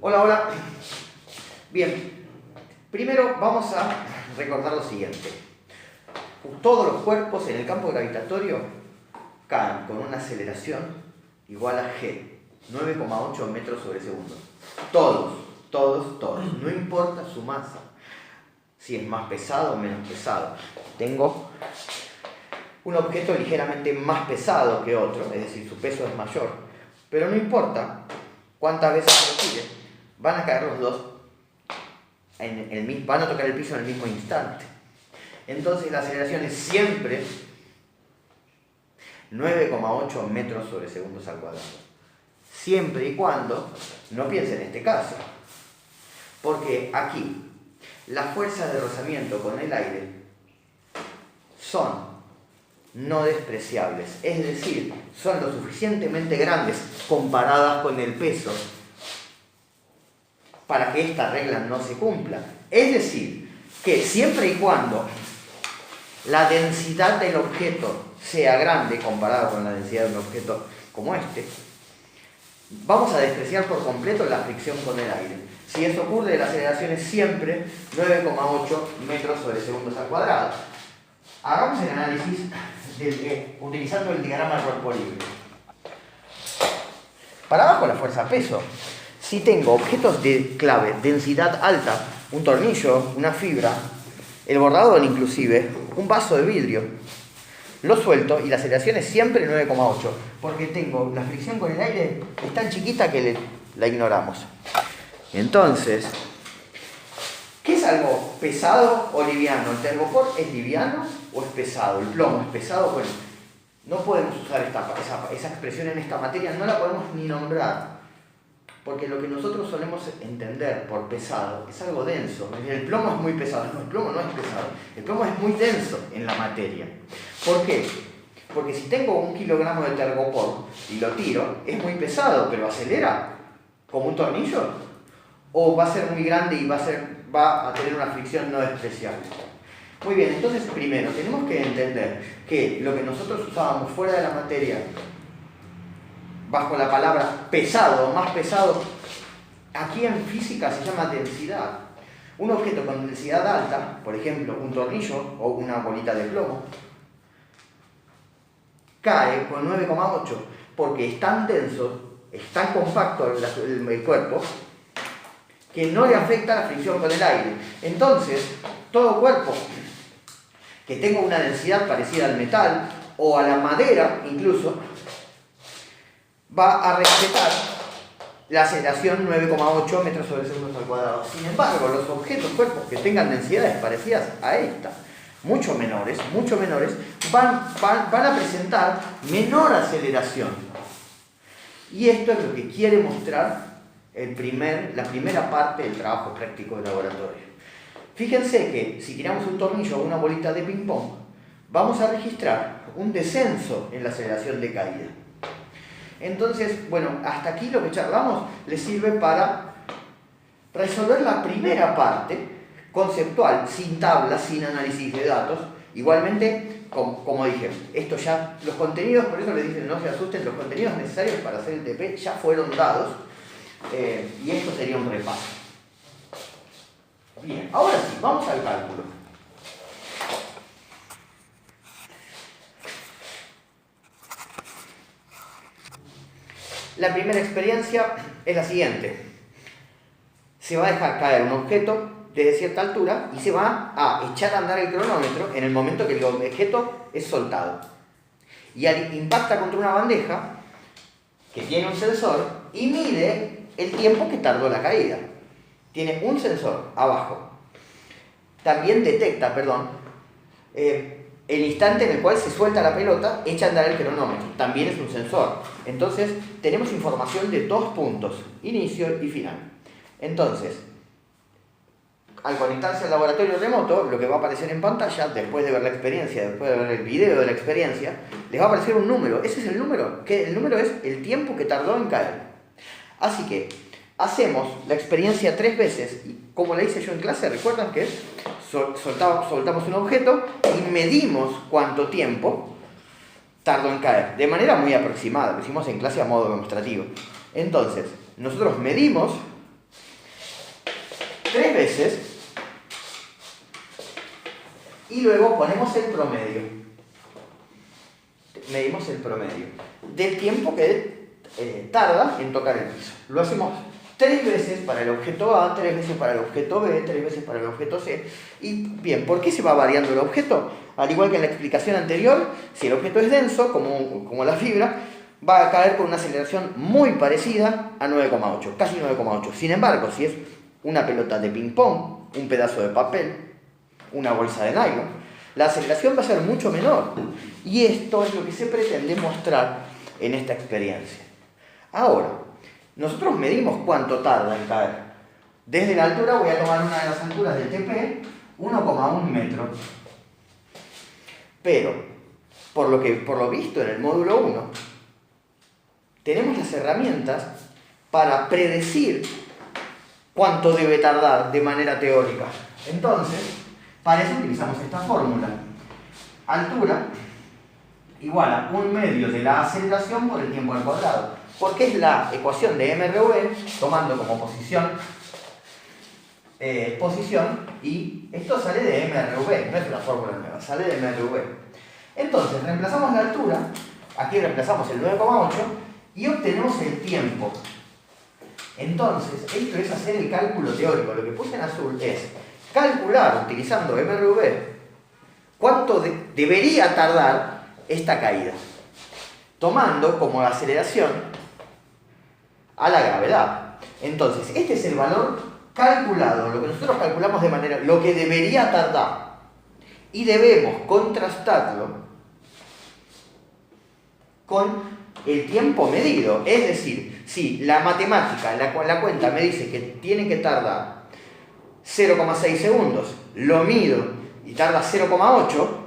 Hola, hola. Bien, primero vamos a recordar lo siguiente. Todos los cuerpos en el campo gravitatorio caen con una aceleración igual a g, 9,8 metros sobre segundo. Todos. No importa su masa, si es más pesado o menos pesado. Tengo un objeto ligeramente más pesado que otro, es decir, su peso es mayor, pero no importa cuántas veces lo tire, van a caer los dos, van a tocar el piso en el mismo instante. Entonces la aceleración es siempre 9,8 metros sobre segundos al cuadrado. Siempre y cuando no piense en este caso. Porque aquí las fuerzas de rozamiento con el aire son no despreciables. Es decir, son lo suficientemente grandes comparadas con el peso para que esta regla no se cumpla. Es decir, que siempre y cuando la densidad del objeto sea grande comparada con la densidad de un objeto como este, vamos a despreciar por completo la fricción con el aire. Si eso ocurre, la aceleración es siempre 9,8 metros sobre segundos al cuadrado. Hagamos el análisis utilizando el diagrama del cuerpo libre. Para abajo la fuerza peso. Si tengo objetos de clave, densidad alta, un tornillo, una fibra, el borrador inclusive, un vaso de vidrio, lo suelto y la aceleración es siempre 9,8, porque tengo la fricción con el aire es tan chiquita que la ignoramos. Entonces, ¿qué es algo pesado o liviano? ¿El tergopor es liviano o es pesado? ¿El plomo es pesado? Bueno, no podemos usar esa expresión en esta materia, no la podemos ni nombrar, porque lo que nosotros solemos entender por pesado es algo denso. El plomo es muy pesado. No, el plomo no es pesado. El plomo es muy denso en la materia. ¿Por qué? Porque si tengo 1 kilogramo de tergopor y lo tiro, es muy pesado, pero acelera como un tornillo. O va a ser muy grande y va a tener una fricción no despreciable. Muy bien, entonces primero tenemos que entender que lo que nosotros usábamos fuera de la materia bajo la palabra pesado o más pesado, aquí en física se llama densidad. Un objeto con densidad alta, por ejemplo un tornillo o una bolita de plomo, cae con 9,8 porque es tan denso, es tan compacto el cuerpo, que no le afecta la fricción con el aire. Entonces, todo cuerpo que tenga una densidad parecida al metal o a la madera incluso, va a respetar la aceleración 9,8 metros sobre segundos al cuadrado. Sin embargo, los cuerpos que tengan densidades parecidas a esta, mucho menores, van a presentar menor aceleración. Y esto es lo que quiere mostrar la primera parte del trabajo práctico de laboratorio. Fíjense que si tiramos un tornillo o una bolita de ping-pong, vamos a registrar un descenso en la aceleración de caída. Entonces, bueno, hasta aquí lo que charlamos les sirve para resolver la primera parte conceptual, sin tablas, sin análisis de datos. Igualmente, como dije, esto ya, los contenidos, por eso les dicen no se asusten, los contenidos necesarios para hacer el TP ya fueron dados, y esto sería un repaso. Bien, ahora sí, vamos al cálculo. La primera experiencia es la siguiente. Se va a dejar caer un objeto desde cierta altura y se va a echar a andar el cronómetro en el momento que el objeto es soltado. Y impacta contra una bandeja que tiene un sensor y mide el tiempo que tardó la caída. Tiene un sensor abajo. También detecta, el instante en el cual se suelta la pelota, echa a andar el cronómetro. También es un sensor. Entonces, tenemos información de 2 puntos, inicio y final. Entonces, al conectarse al laboratorio remoto, lo que va a aparecer en pantalla, después de ver la experiencia, después de ver el video de la experiencia, les va a aparecer un número. Ese es el número, que el número es el tiempo que tardó en caer. Así que, hacemos la experiencia 3 veces, y como la hice yo en clase, recuerdan que soltamos un objeto y medimos cuánto tiempo tardó en caer, de manera muy aproximada, lo hicimos en clase a modo demostrativo. Entonces, nosotros medimos 3 veces y luego ponemos el promedio. Medimos el promedio del tiempo que tarda en tocar el piso. Lo hacemos 3 veces para el objeto A, 3 veces para el objeto B, 3 veces para el objeto C. Y bien, ¿por qué se va variando el objeto? Al igual que en la explicación anterior, si el objeto es denso, como la fibra, va a caer con una aceleración muy parecida a 9,8, casi 9,8. Sin embargo, si es una pelota de ping-pong, un pedazo de papel, una bolsa de nylon, la aceleración va a ser mucho menor. Y esto es lo que se pretende mostrar en esta experiencia. Ahora, nosotros medimos cuánto tarda en caer. Desde la altura voy a tomar una de las alturas del TP, 1,1 metro. Pero, por lo visto en el módulo 1, tenemos las herramientas para predecir cuánto debe tardar de manera teórica. Entonces, para eso utilizamos esta fórmula. Altura igual a 1/2 de la aceleración por el tiempo al cuadrado. Porque es la ecuación de MRV, tomando como posición, y esto sale de MRV, no es una fórmula nueva, sale de MRV. Entonces, reemplazamos la altura, aquí reemplazamos el 9,8 y obtenemos el tiempo. Entonces, esto es hacer el cálculo teórico. Lo que puse en azul es calcular, utilizando MRV, cuánto debería tardar esta caída, tomando como aceleración a la gravedad. Entonces, este es el valor calculado, lo que nosotros calculamos de manera, lo que debería tardar, y debemos contrastarlo con el tiempo medido. Es decir, si la matemática, la cuenta me dice que tiene que tardar 0,6 segundos, lo mido y tarda 0,8,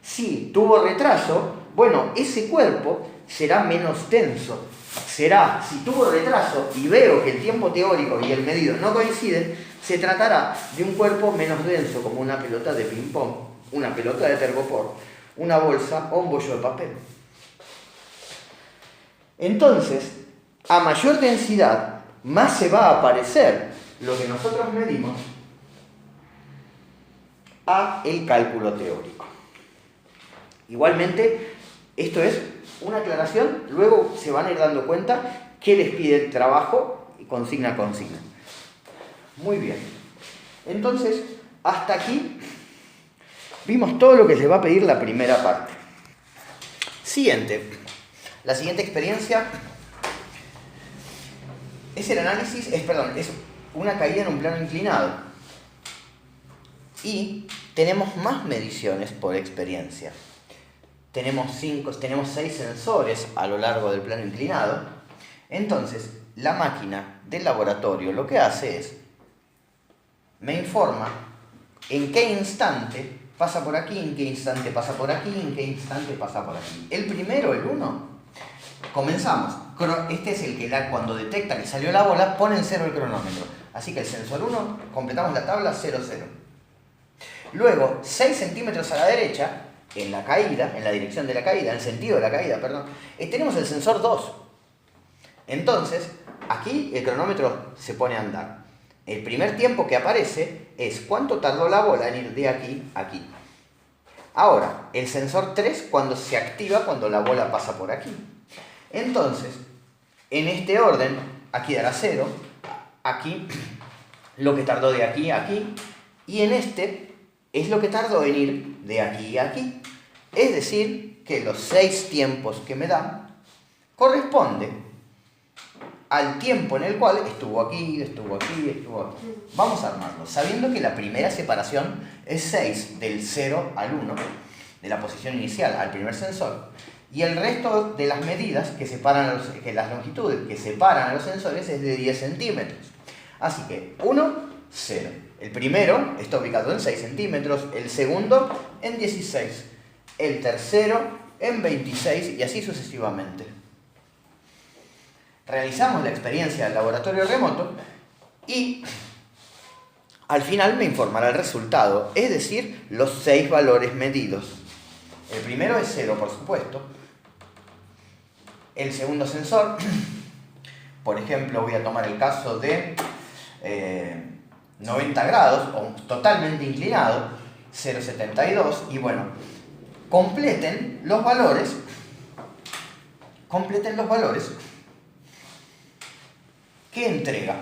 si tuvo retraso, bueno, ese cuerpo será menos denso. Será, si tuvo retraso y veo que el tiempo teórico y el medido no coinciden, se tratará de un cuerpo menos denso, como una pelota de ping-pong, una pelota de tergopor, una bolsa o un bollo de papel. Entonces, a mayor densidad, más se va a parecer lo que nosotros medimos a el cálculo teórico. Igualmente, esto es una aclaración, luego se van a ir dando cuenta que les pide el trabajo y consigna a consigna. Muy bien. Entonces, hasta aquí vimos todo lo que les va a pedir la primera parte. La siguiente experiencia es el análisis, es una caída en un plano inclinado. Y tenemos más mediciones por experiencia. Tenemos 6 sensores a lo largo del plano inclinado. Entonces, la máquina del laboratorio lo que hace es, me informa en qué instante pasa por aquí, en qué instante pasa por aquí, en qué instante pasa por aquí. El primero, el 1, comenzamos. Este es el que cuando detecta que salió la bola, pone en 0 el cronómetro. Así que el sensor 1, completamos la tabla 0, 0. Luego, 6 centímetros a la derecha, en la caída, en la dirección de la caída, en el sentido de la caída, perdón, tenemos el sensor 2. Entonces, aquí el cronómetro se pone a andar. El primer tiempo que aparece es cuánto tardó la bola en ir de aquí a aquí. Ahora, el sensor 3 cuando se activa cuando la bola pasa por aquí. Entonces, en este orden, aquí dará 0, aquí lo que tardó de aquí a aquí, y en este es lo que tardó en ir de aquí a aquí. Es decir, que los 6 tiempos que me dan corresponden al tiempo en el cual estuvo aquí, estuvo aquí, estuvo aquí. Vamos a armarlo, sabiendo que la primera separación es 6 del 0 al 1, de la posición inicial al primer sensor, y el resto de las medidas las longitudes que separan a los sensores es de 10 centímetros. Así que 1, 0. El primero está ubicado en 6 centímetros, el segundo en 16, el tercero en 26 y así sucesivamente. Realizamos la experiencia del laboratorio remoto y al final me informará el resultado, es decir, los 6 valores medidos. El primero es 0, por supuesto. El segundo sensor, por ejemplo, voy a tomar el caso de 90 grados, o totalmente inclinado, 0,72, y bueno, completen los valores, ¿qué entrega?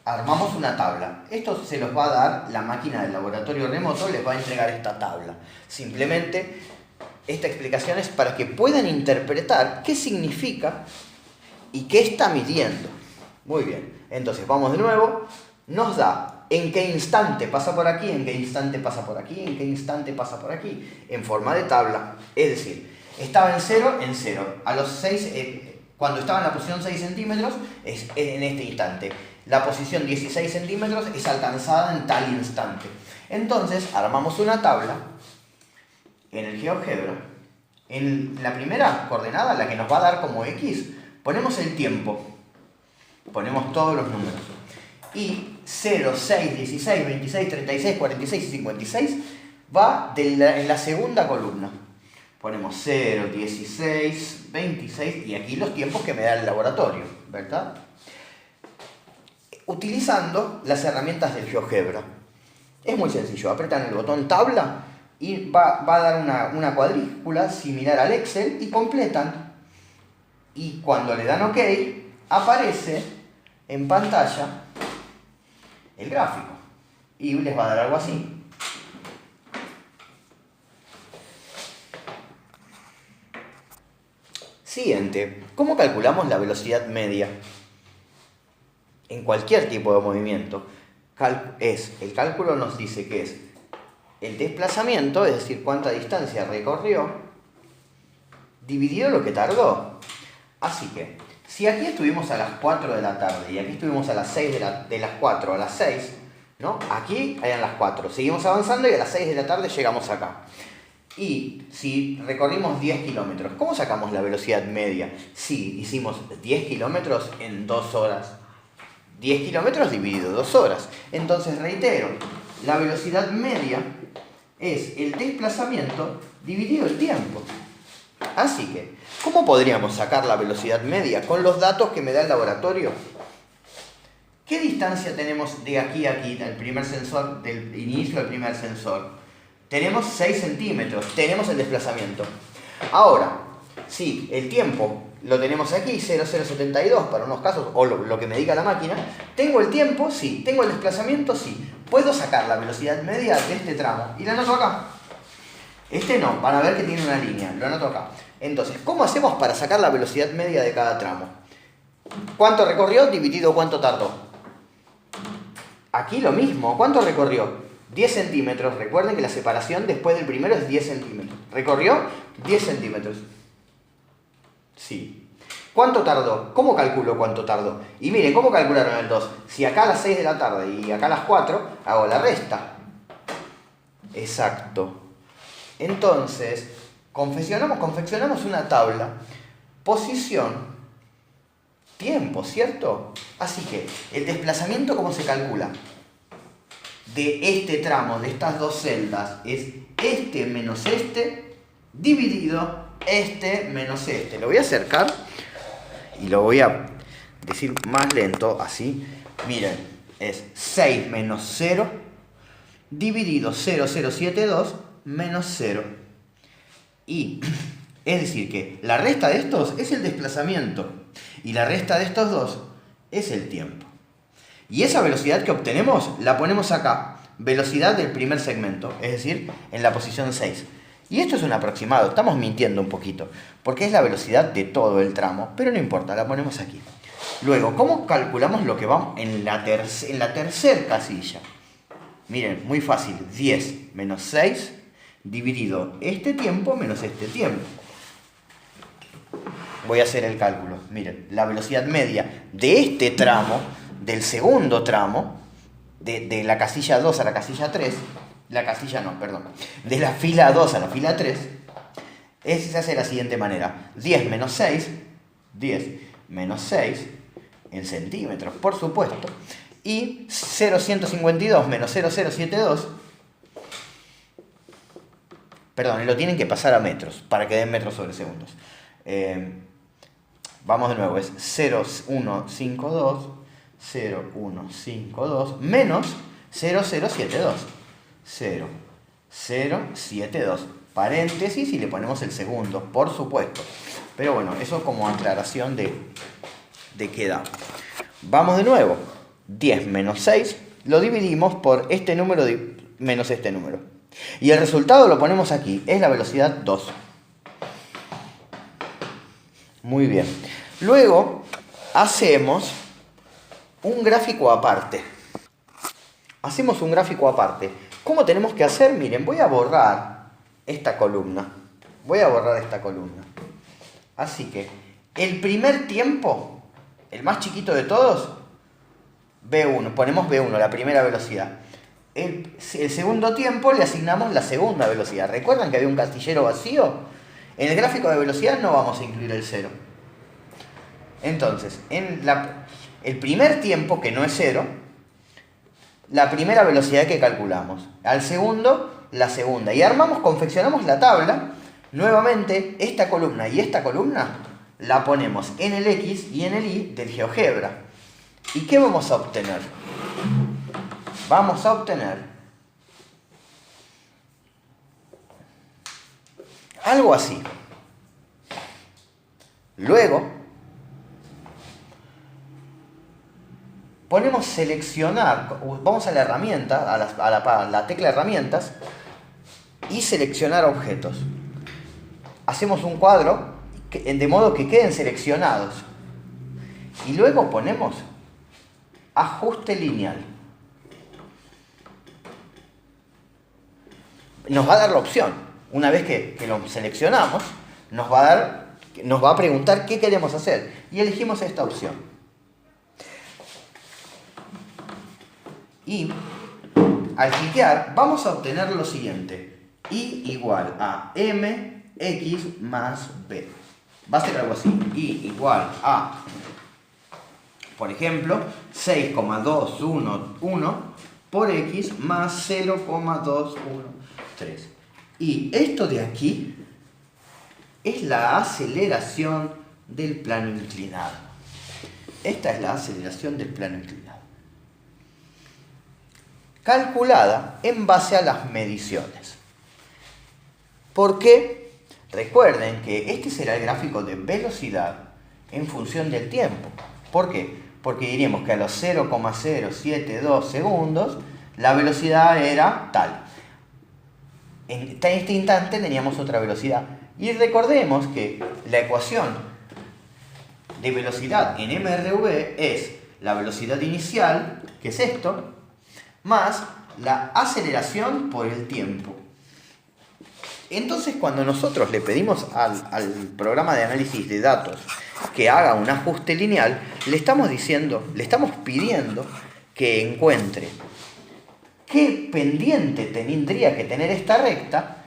Armamos una tabla. Esto se los va a dar la máquina del laboratorio remoto, les va a entregar esta tabla. Simplemente, esta explicación es para que puedan interpretar qué significa y qué está midiendo. Muy bien, entonces vamos de nuevo. Nos da en qué instante pasa por aquí, en qué instante pasa por aquí, en qué instante pasa por aquí, en forma de tabla. Es decir, estaba en 0, en 0. A los 6, cuando estaba en la posición 6 centímetros, es en este instante. La posición 16 centímetros es alcanzada en tal instante. Entonces, armamos una tabla en el GeoGebra. En la primera coordenada, la que nos va a dar como X, ponemos el tiempo. Ponemos todos los números. Y 0, 6, 16, 26, 36, 46 y 56 va en la segunda columna. Ponemos 0, 16, 26 y aquí los tiempos que me da el laboratorio, ¿verdad? Utilizando las herramientas del GeoGebra. Es muy sencillo, apretan el botón tabla y va a dar una cuadrícula similar al Excel y completan. Y cuando le dan OK, aparece en pantalla el gráfico y les va a dar algo así. Siguiente, ¿cómo calculamos la velocidad media? En cualquier tipo de movimiento, el cálculo nos dice que es el desplazamiento, es decir, cuánta distancia recorrió, dividido lo que tardó. Así que, si aquí estuvimos a las 4 de la tarde y aquí estuvimos a las 6 de las 4 a las 6, ¿no? Aquí eran las 4, seguimos avanzando y a las 6 de la tarde llegamos acá. Y si recorrimos 10 kilómetros, ¿cómo sacamos la velocidad media? Si hicimos 10 kilómetros en 2 horas. 10 kilómetros dividido 2 horas. Entonces, reitero, la velocidad media es el desplazamiento dividido el tiempo. Así que, ¿cómo podríamos sacar la velocidad media con los datos que me da el laboratorio? ¿Qué distancia tenemos de aquí a aquí, del primer sensor, del inicio del primer sensor? Tenemos 6 centímetros, tenemos el desplazamiento. Ahora, si el tiempo lo tenemos aquí, 0,072 para unos casos, o lo que me diga la máquina, ¿tengo el tiempo? Sí. ¿Tengo el desplazamiento? Sí. ¿Puedo sacar la velocidad media de este tramo? Y la anoto acá. Este no, van a ver que tiene una línea, lo anoto acá. Entonces, ¿cómo hacemos para sacar la velocidad media de cada tramo? ¿Cuánto recorrió dividido cuánto tardó? Aquí lo mismo, ¿cuánto recorrió? 10 centímetros, recuerden que la separación después del primero es 10 centímetros. ¿Recorrió? 10 centímetros. Sí. ¿Cuánto tardó? ¿Cómo calculo cuánto tardó? Y miren, ¿cómo calcularon el 2? Si acá a las 6 de la tarde y acá a las 4, hago la resta. Exacto. Entonces, confeccionamos una tabla, posición, tiempo, ¿cierto? Así que, el desplazamiento, ¿cómo se calcula? De este tramo, de estas dos celdas, es este menos este, dividido este menos este. Lo voy a acercar y lo voy a decir más lento, así. Miren, es 6 menos 0, dividido 0,072 menos 0. Y, es decir que la resta de estos es el desplazamiento y la resta de estos dos es el tiempo. Y esa velocidad que obtenemos la ponemos acá, velocidad del primer segmento, es decir, en la posición 6. Y esto es un aproximado, estamos mintiendo un poquito, porque es la velocidad de todo el tramo, pero no importa, la ponemos aquí. Luego, ¿cómo calculamos lo que vamos en la tercera casilla? Miren, muy fácil, 10 menos 6 dividido este tiempo menos este tiempo. Voy a hacer el cálculo. Miren, la velocidad media de este tramo, del segundo tramo, de la casilla 2 a la casilla 3, de la fila 2 a la fila 3, se hace de la siguiente manera. 10 menos 6 en centímetros, por supuesto, y 0,152 menos 0,072, perdón, lo tienen que pasar a metros, para que den metros sobre segundos. Vamos de nuevo, es 0,152, 0,152 menos 0,072. 0,072. Paréntesis y le ponemos el segundo, por supuesto. Pero bueno, eso como aclaración de qué da. Vamos de nuevo. 10 menos 6 lo dividimos por este número menos este número. Y el resultado lo ponemos aquí. Es la velocidad 2. Muy bien. Luego hacemos un gráfico aparte. Hacemos un gráfico aparte. ¿Cómo tenemos que hacer? Miren, voy a borrar esta columna. Así que el primer tiempo, el más chiquito de todos, B1. Ponemos B1, la primera velocidad. El segundo tiempo le asignamos la segunda velocidad. ¿Recuerdan que había un castillero vacío? En el gráfico de velocidad no vamos a incluir el 0. Entonces, en el primer tiempo, que no es 0, la primera velocidad que calculamos. Al segundo, la segunda. Y confeccionamos la tabla. Nuevamente, esta columna y esta columna la ponemos en el X y en el Y del GeoGebra. ¿Y qué vamos a obtener? Vamos a obtener algo así. Luego, ponemos seleccionar, vamos a la herramienta, a la tecla herramientas y seleccionar objetos. Hacemos un cuadro de modo que queden seleccionados. Y luego ponemos ajuste lineal. Nos va a dar la opción. Una vez que lo seleccionamos, nos va a preguntar qué queremos hacer. Y elegimos esta opción. Y al cliquear vamos a obtener lo siguiente. Y igual a mx más b. Va a ser algo así. Y igual a, por ejemplo, 6,211 por x más 0,213. Y esto de aquí es la aceleración del plano inclinado. Esta es la aceleración del plano inclinado, calculada en base a las mediciones. ¿Por qué? Recuerden que este será el gráfico de velocidad en función del tiempo. ¿Por qué? Porque diríamos que a los 0,072 segundos la velocidad era tal. En este instante teníamos otra velocidad. Y recordemos que la ecuación de velocidad en MRV es la velocidad inicial, que es esto, más la aceleración por el tiempo. Entonces, cuando nosotros le pedimos al programa de análisis de datos que haga un ajuste lineal, le estamos pidiendo que encuentre qué pendiente tendría que tener esta recta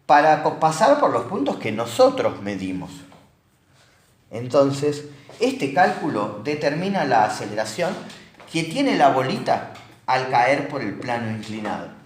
para pasar por los puntos que nosotros medimos. Entonces, este cálculo determina la aceleración que tiene la bolita al caer por el plano inclinado.